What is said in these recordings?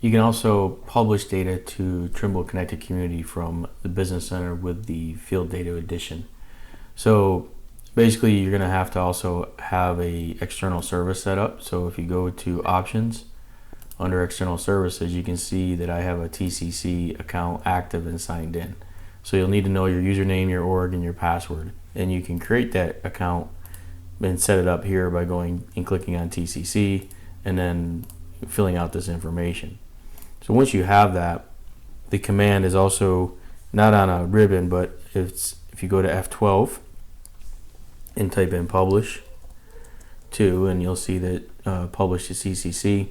You can also publish data to Trimble Connected Community from the Business Center with the Field Data Edition. So basically, you're going to have to also have a external service set up. So if you go to Options, under External Services, you can see that I have a TCC account active and signed in. So you'll need to know your username, your org, and your password. And you can create that account and set it up here by going and clicking on TCC and then filling out this information. So once you have that, the command is also not on a ribbon, but if you go to F12 and type in publish to, and you'll see that publish to CCC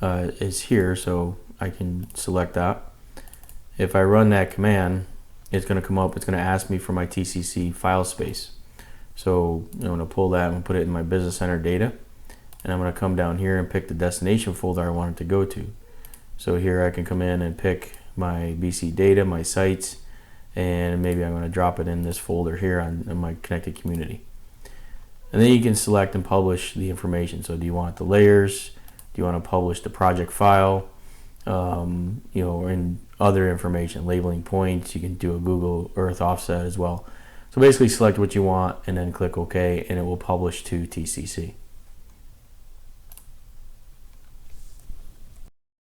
is here, so I can select that. If I run that command, it's going to come up, it's going to ask me for my TCC file space. So I'm going to pull that and put it in my Business Center data, and I'm going to come down here and pick the destination folder I want it to go to. So here I can come in and pick my BC data, my sites, and maybe I'm going to drop it in this folder here in my Connected Community. And then you can select and publish the information. So do you want the layers? Do you want to publish the project file? And other information, labeling points. You can do a Google Earth offset as well. So basically select what you want and then click OK, and it will publish to TCC.